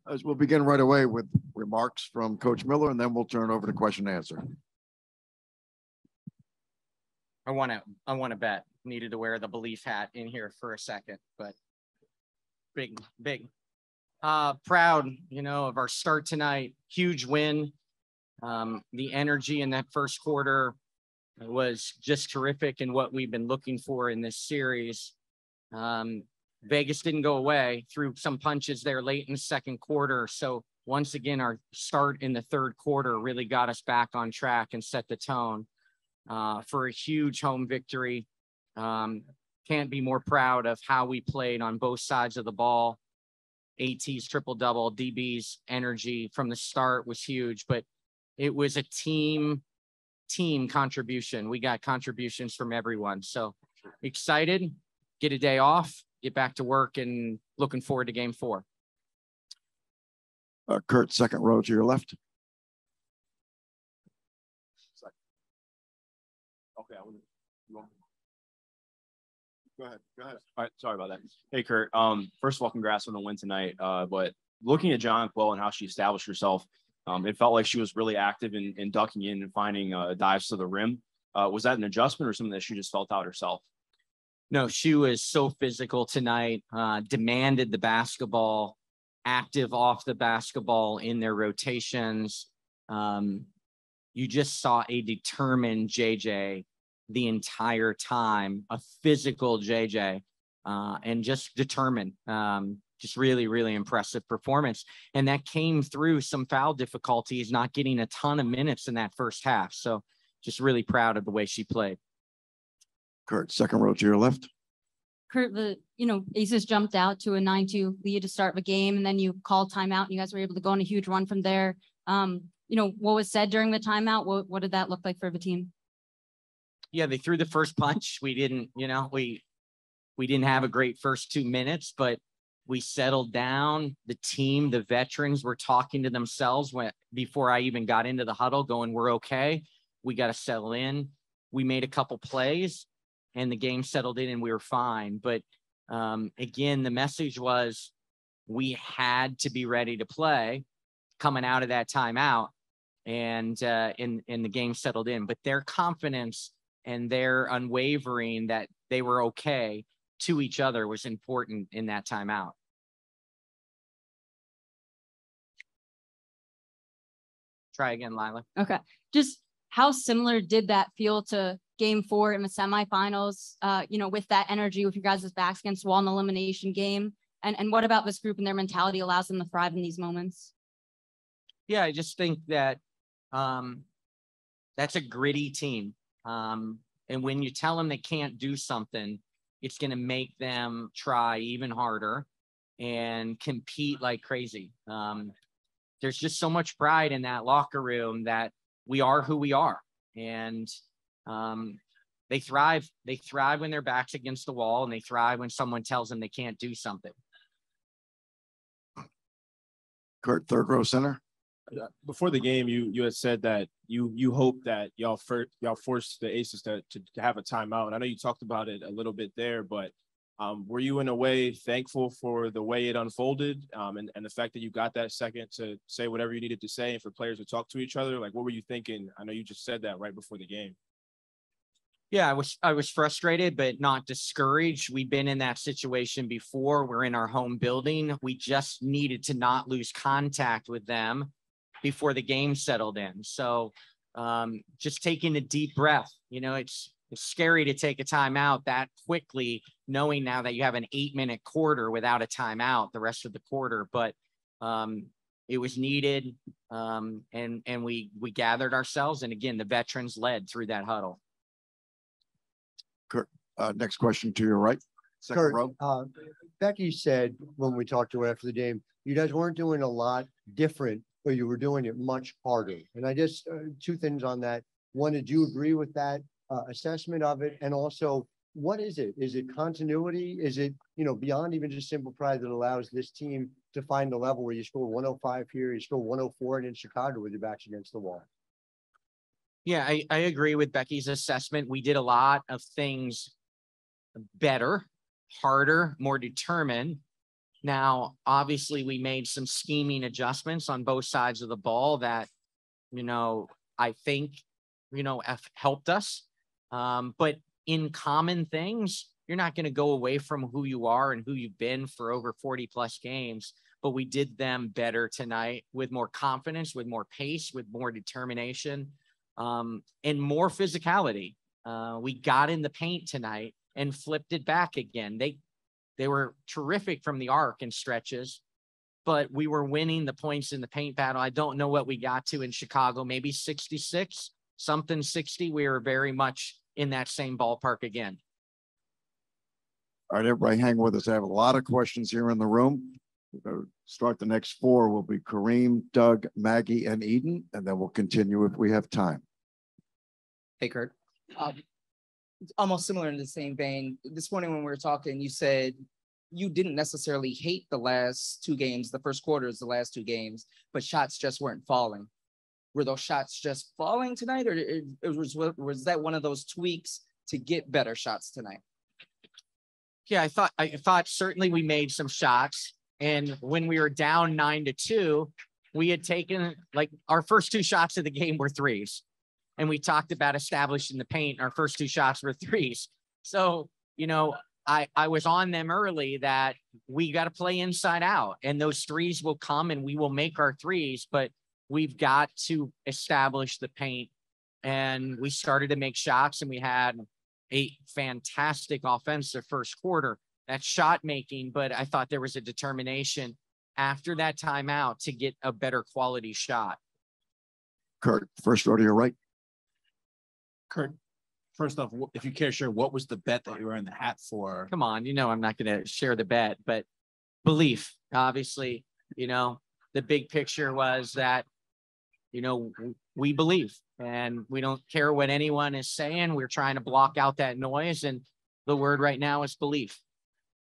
As we'll begin right away with remarks from Coach Miller, and then we'll turn over to question and answer. I want to bet. Needed to wear the belief hat in here for a second, but big. Proud, of our start tonight. Huge win. The energy in that first quarter was just terrific and what we've been looking for in this series. Vegas didn't go away, threw some punches there late in the second quarter. So once again, our start in the third quarter really got us back on track and set the tone for a huge home victory. Can't be more proud of how we played on both sides of the ball. AT's triple-double, DB's energy from the start was huge, but it was a team contribution. We got contributions from everyone. So excited, get a day off, get back to work, and looking forward to game 4. Curt, second row to your left. Okay, go ahead. All right, sorry about that. Hey, Curt. First of all, congrats on the win tonight. But looking at Jonquil and how she established herself, it felt like she was really active in ducking in and finding dives to the rim. Was that an adjustment or something that she just felt out herself? No, she was so physical tonight, demanded the basketball, active off the basketball in their rotations. You just saw a determined JJ the entire time, a physical JJ, and just determined. Just really, really impressive performance. And that came through some foul difficulties, not getting a ton of minutes in that first half. So just really proud of the way she played. Curt, second row to your left. Curt, Aces jumped out to a 9-2 lead to start the game, and then you called timeout, and you guys were able to go on a huge run from there. What was said during the timeout? What did that look like for the team? Yeah, they threw the first punch. We didn't, we didn't have a great first 2 minutes, but we settled down. The team, the veterans were talking to themselves before I even got into the huddle going, we're okay. We got to settle in. We made a couple plays and the game settled in and we were fine. But again, the message was we had to be ready to play coming out of that timeout, and the game settled in. But their confidence and their unwavering that they were okay to each other was important in that timeout. Try again, Lila. Okay. Just how similar did that feel to game 4 in the semifinals, with that energy, with your guys' backs against the wall in the elimination game? And what about this group and their mentality allows them to thrive in these moments? Yeah, I just think that that's a gritty team. And when you tell them they can't do something, it's going to make them try even harder and compete like crazy. There's just so much pride in that locker room that we are who we are. And they thrive. They thrive when their back's against the wall, and they thrive when someone tells them they can't do something. Curt, third row center. Before the game, you had said that you hope that y'all force the Aces to have a timeout. And I know you talked about it a little bit there, but were you in a way thankful for the way it unfolded, and the fact that you got that second to say whatever you needed to say and for players to talk to each other? Like, what were you thinking? I know you just said that right before the game. Yeah, I was frustrated, but not discouraged. We've been in that situation before. We're in our home building. We just needed to not lose contact with them before the game settled in. So just taking a deep breath, it's scary to take a timeout that quickly, knowing now that you have an 8-minute quarter without a timeout the rest of the quarter. But it was needed, and we gathered ourselves. And again, the veterans led through that huddle. Curt, next question to your right. Second Curt, row. Becky said when we talked to her after the game, you guys weren't doing a lot different, but you were doing it much harder. And I just, 2 things on that. One, did you agree with that assessment of it? And also, what is it? Is it continuity? Is it, beyond even just simple pride that allows this team to find a level where you score 105 here, you score 104 and in Chicago with your backs against the wall? Yeah, I agree with Becky's assessment. We did a lot of things better, harder, more determined. Now, obviously, we made some scheming adjustments on both sides of the ball that, I think, have helped us. But in common things, you're not going to go away from who you are and who you've been for over 40 plus games. But we did them better tonight with more confidence, with more pace, with more determination, and more physicality. We got in the paint tonight and flipped it back again. They were terrific from the arc and stretches, but we were winning the points in the paint battle. I don't know what we got to in Chicago, maybe 66, something 60. We were very much in that same ballpark again. All right, everybody hang with us. I have a lot of questions here in the room. We're going to start the next four will be Kareem, Doug, Maggie, and Eden, and then we'll continue if we have time. Hey, Curt. Almost similar in the same vein. This morning when we were talking, you said you didn't necessarily hate the last two games, the first quarters, the last two games, but shots just weren't falling. Were those shots just falling tonight, or was that one of those tweaks to get better shots tonight? Yeah, I thought certainly we made some shots. And when we were down 9-2, we had taken like our first two shots of the game were threes. And we talked about establishing the paint. Our first two shots were threes. So, I was on them early that we got to play inside out, and those threes will come and we will make our threes, but we've got to establish the paint. And we started to make shots, and we had a fantastic offensive first quarter. That's shot making, but I thought there was a determination after that timeout to get a better quality shot. Curt, first row to your right. Curt, first off, if you care to share, what was the bet that you were in the hat for? Come on, I'm not going to share the bet, but belief, obviously, the big picture was that, we believe, and we don't care what anyone is saying. We're trying to block out that noise, and the word right now is belief.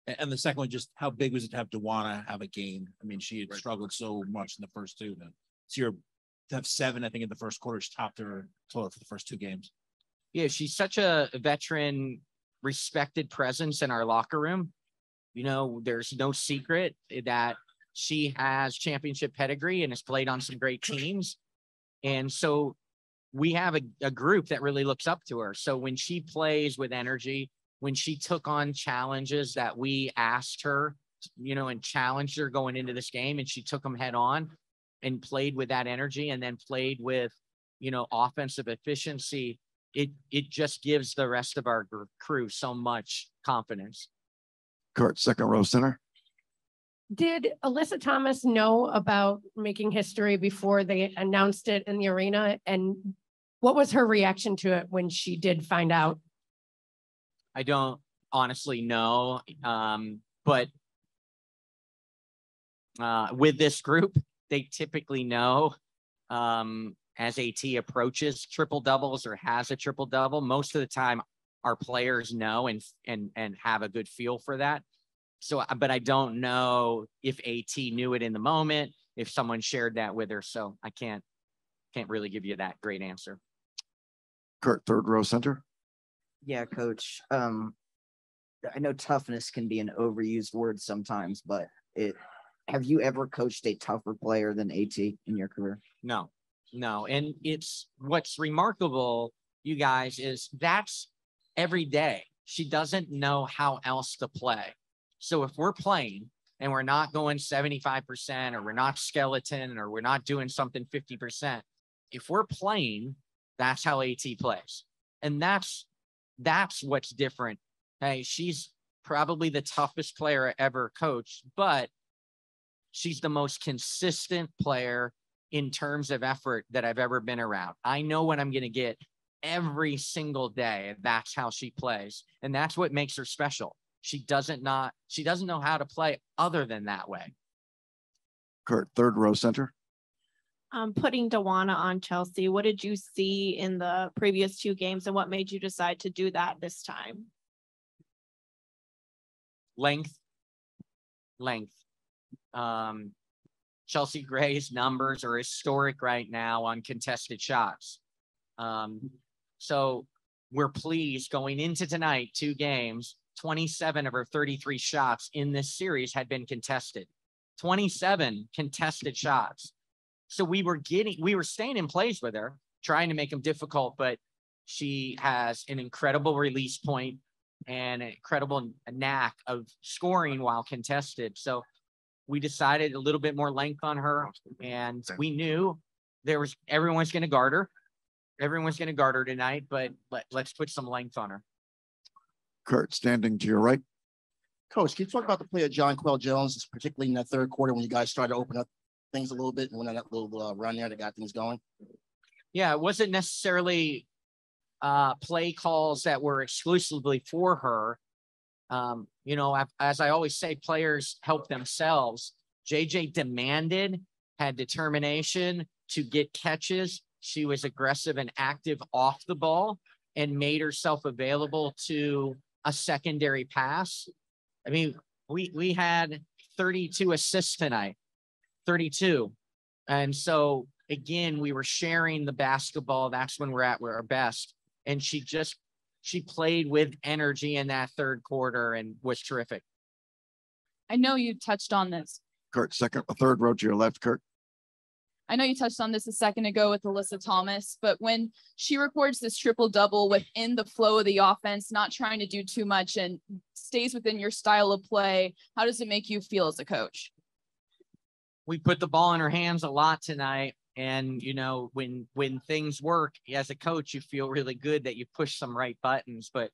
And the second one, just how big was it to have Dawana have a game? I mean, she had struggled so much in the first two. To have 7, I think, in the first quarter, topped her total for the first 2 games. Yeah, she's such a veteran, respected presence in our locker room. There's no secret that she has championship pedigree and has played on some great teams. And so we have a group that really looks up to her. So when she plays with energy, when she took on challenges that we asked her, and challenged her going into this game, and she took them head on and played with that energy, and then played with, offensive efficiency, it just gives the rest of our crew so much confidence. Curt, second row center. Did Alyssa Thomas know about making history before they announced it in the arena? And what was her reaction to it when she did find out? I don't honestly know, but with this group, they typically know as AT approaches triple doubles or has a triple double. Most of the time, our players know and have a good feel for that. So, but I don't know if AT knew it in the moment, if someone shared that with her. So I can't really give you that great answer. Curt, third row center. Yeah, Coach. I know toughness can be an overused word sometimes, but have you ever coached a tougher player than AT in your career? No. And it's what's remarkable, you guys, is that's every day. She doesn't know how else to play. So if we're playing and we're not going 75%, or we're not skeleton, or we're not doing something 50%, if we're playing, that's how AT plays. And that's what's different. Hey, she's probably the toughest player I ever coached, but she's the most consistent player in terms of effort that I've ever been around. I know what I'm going to get every single day, and that's how she plays. And that's what makes her special. She doesn't know how to play other than that way. Curt, third row center. Putting Dawana on Chelsea, what did you see in the previous 2 games, and what made you decide to do that this time? Length. Chelsea Gray's numbers are historic right now on contested shots. So we're pleased going into tonight, 2 games, 27 of her 33 shots in this series had been contested. 27 contested shots. So we were staying in plays with her, trying to make them difficult, but she has an incredible release point and an incredible knack of scoring while contested. So we decided a little bit more length on her, and we knew everyone's going to guard her. Everyone's going to guard her tonight, but let's put some length on her. Curt, standing to your right. Coach, can you talk about the play of John Quell Jones, particularly in that third quarter when you guys started to open up things a little bit and went on that little run there that got things going? Yeah, it wasn't necessarily play calls that were exclusively for her. You know, as I always say, players help themselves. JJ had determination to get catches. She was aggressive and active off the ball and made herself available to a secondary pass. I mean, we had 32 assists tonight, 32. And so again, we were sharing the basketball. That's when we're at our best. And she played with energy in that third quarter and was terrific. I know you touched on this. Curt, third row to your left, Curt. I know you touched on this a second ago with Alyssa Thomas, but when she records this triple-double within the flow of the offense, not trying to do too much and stays within your style of play, how does it make you feel as a coach? We put the ball in her hands a lot tonight. And, you know, when things work as a coach, you feel really good that you push some right buttons, but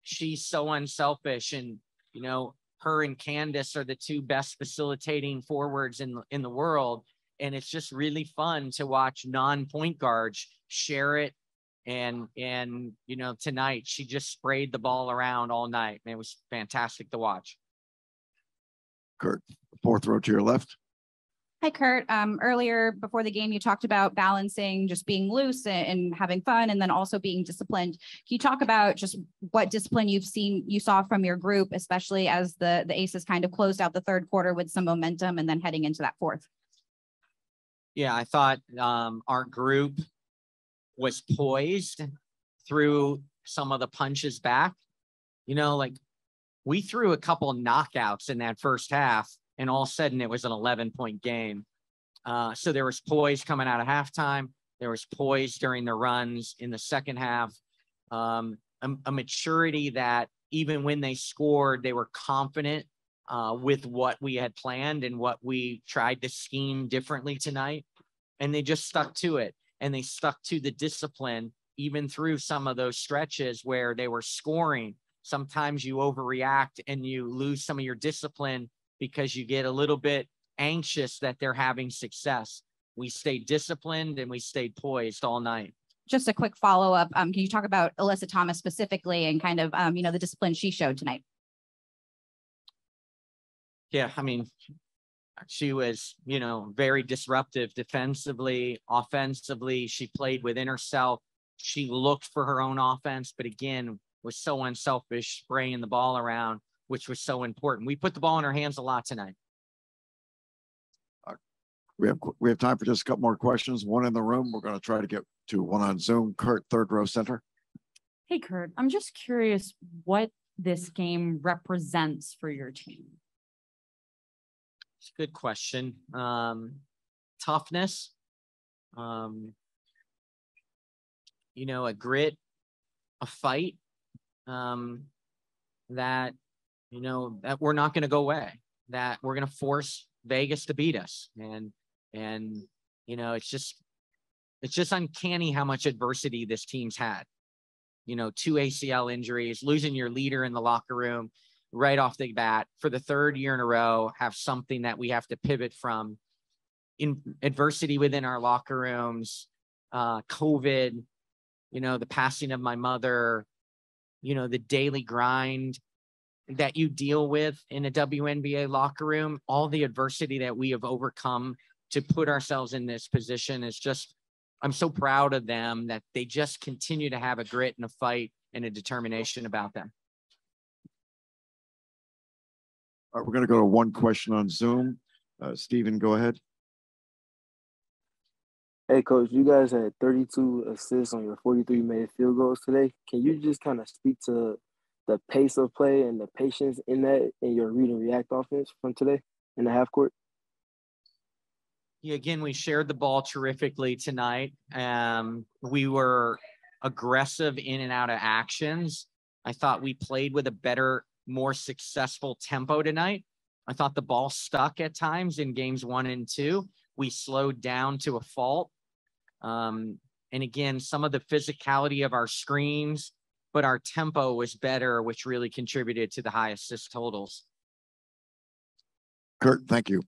she's so unselfish. And, you know, her and Candace are the two best facilitating forwards in the world. And it's just really fun to watch non-point guards share it. And, you know, tonight she just sprayed the ball around all night. And it was fantastic to watch. Curt, fourth row to your left. Hi, Curt. Earlier before the game, you talked about balancing just being loose and having fun and then also being disciplined. Can you talk about just what discipline you saw from your group, especially as the Aces kind of closed out the third quarter with some momentum and then heading into that fourth? Yeah, I thought our group was poised through some of the punches back. You know, like we threw a couple of knockouts in that first half, and all of a sudden it was an 11-point game. So there was poise coming out of halftime. There was poise during the runs in the second half. A maturity that even when they scored, they were confident with what we had planned and what we tried to scheme differently tonight. And they just stuck to it. And they stuck to the discipline, even through some of those stretches where they were scoring. Sometimes you overreact and you lose some of your discipline because you get a little bit anxious that they're having success. We stayed disciplined and we stayed poised all night. Just a quick follow-up. Can you talk about Alyssa Thomas specifically and kind of, you know, the discipline she showed tonight? Yeah, I mean, she was, you know, very disruptive defensively, offensively. She played within herself. She looked for her own offense, but again, was so unselfish, spraying the ball around, which was so important. We put the ball in her hands a lot tonight. We have time for just a couple more questions. One in the room. We're going to try to get to one on Zoom. Curt, third row center. Hey, Curt, I'm just curious what this game represents for your team. It's a good question. Toughness, you know, a grit, a fight, that, you know, that we're not going to go away, that we're going to force Vegas to beat us. And, you know, it's just uncanny how much adversity this team's had. You know, 2 ACL injuries, losing your leader in the locker room right off the bat for the third year in a row, have something that we have to pivot from. In adversity within our locker rooms, COVID, you know, the passing of my mother, you know, the daily grind that you deal with in a WNBA locker room, all the adversity that we have overcome to put ourselves in this position is just, I'm so proud of them that they just continue to have a grit and a fight and a determination about them. All right, we're going to go to one question on Zoom. Stephen, go ahead. Hey, Coach, you guys had 32 assists on your 43 made field goals today. Can you just kind of speak to the pace of play and the patience in that in your read and react offense from today in the half court? Yeah, again, we shared the ball terrifically tonight. We were aggressive in and out of actions. I thought we played with a better, more successful tempo tonight. I thought the ball stuck at times in games 1 and 2. We slowed down to a fault. And again, some of the physicality of our screens, but our tempo was better, which really contributed to the high assist totals. Curt, thank you.